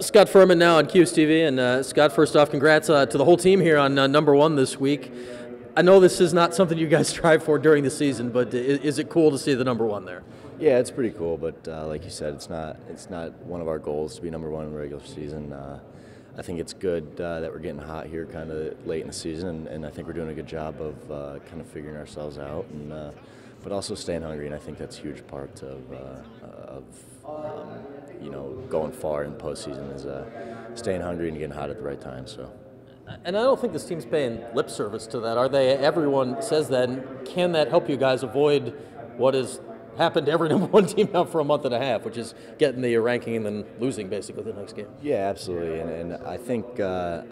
Scott Firman now on QSTV, and Scott, first off, congrats to the whole team here on #1 this week. I know this is not something you guys strive for during the season, but is it cool to see the #1 there? Yeah, it's pretty cool, but like you said, it's not one of our goals to be #1 in the regular season. I think it's good that we're getting hot here kind of late in the season, and I think we're doing a good job of kind of figuring ourselves out, and but also staying hungry, and I think that's a huge part of going far in the postseason is staying hungry and getting hot at the right time. So. And I don't think this team's paying lip service to that, are they? Everyone says that. And can that help you guys avoid what has happened to every #1 team now for a month and a half, which is getting the ranking and then losing basically the next game? Yeah, absolutely. And I think, I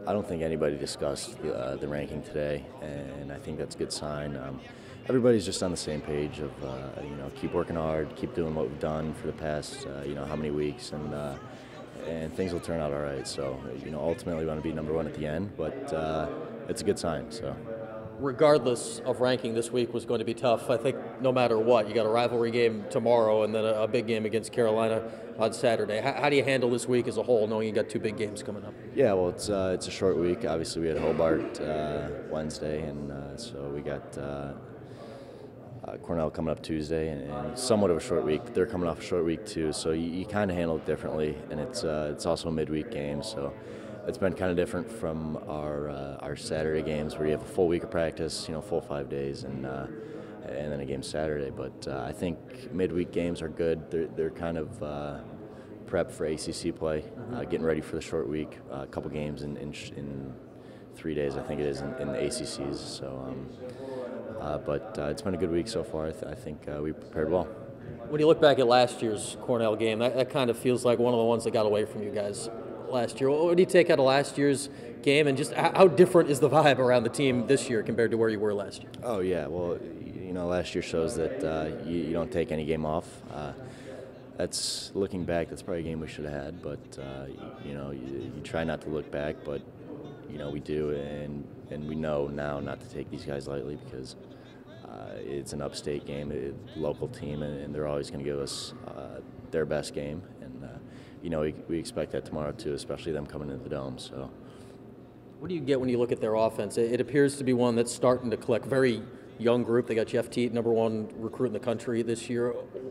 don't think anybody discussed the ranking today, and I think that's a good sign. Everybody's just on the same page of, keep working hard, keep doing what we've done for the past, how many weeks, and things will turn out all right. So, ultimately we want to be #1 at the end, but it's a good sign. So, regardless of ranking, this week was going to be tough. I think no matter what, you got a rivalry game tomorrow and then a big game against Carolina on Saturday. How do you handle this week as a whole, knowing you got two big games coming up? Yeah, well, it's a short week. Obviously, we had Hobart Wednesday, and so we got Cornell coming up Tuesday, and somewhat of a short week. But they're coming off a short week too, so you kind of handle it differently. And it's also a midweek game, so it's been kind of different from our Saturday games where you have a full week of practice, full 5 days, and then a game Saturday. But I think midweek games are good. They're kind of prep for ACC play, getting ready for the short week. A couple games in 3 days, I think it is, in the ACCs. So. But it's been a good week so far. I think we prepared well. When you look back at last year's Cornell game, that kind of feels like one of the ones that got away from you guys last year. What do you take out of last year's game, and just how different is the vibe around the team this year compared to where you were last year? Oh, yeah. Well, last year shows that you don't take any game off. That's looking back, that's probably a game we should have had, but you try not to look back, but we do, and we know now not to take these guys lightly because it's an upstate game, a local team, and they're always going to give us their best game, and we expect that tomorrow too, especially them coming into the Dome. So, what do you get when you look at their offense? It appears to be one that's starting to click. Very young group. They got Jeff Teat, #1 recruit in the country this year.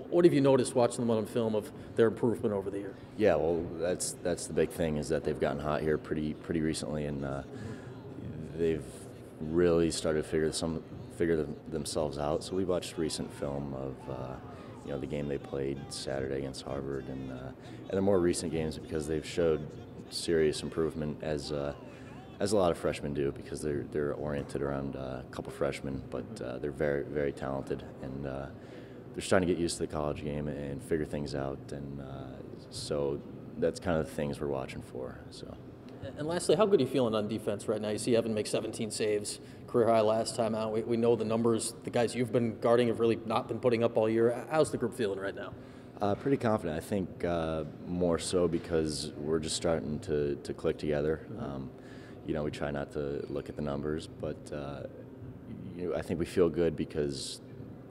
What have you noticed watching them on film of their improvement over the year? Yeah, well, that's the big thing is that they've gotten hot here pretty recently, and they've really started to figure themselves out. So we watched recent film of the game they played Saturday against Harvard, and the more recent games because they've showed serious improvement as a lot of freshmen do, because they're oriented around a couple freshmen, but they're very, very talented, and they're starting to get used to the college game and figure things out, and so that's kind of the things we're watching for. So. And lastly, how good are you feeling on defense right now? You see Evan make 17 saves, career high last time out. We know the numbers. The guys you've been guarding have really not been putting up all year. How's the group feeling right now? Pretty confident. I think more so because we're just starting to click together. We try not to look at the numbers, but I think we feel good because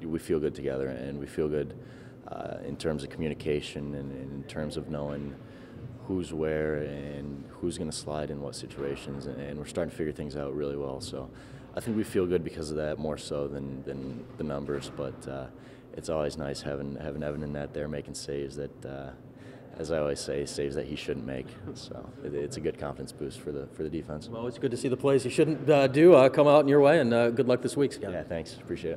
we feel good together, and we feel good in terms of communication and in terms of knowing who's where and who's going to slide in what situations, and we're starting to figure things out really well. So I think we feel good because of that more so than the numbers, but it's always nice having Evan in that there making saves that, as I always say, saves that he shouldn't make. So it's a good confidence boost for the defense. Well, it's good to see the plays you shouldn't do come out in your way, and good luck this week, Scott. Yeah, thanks. Appreciate it.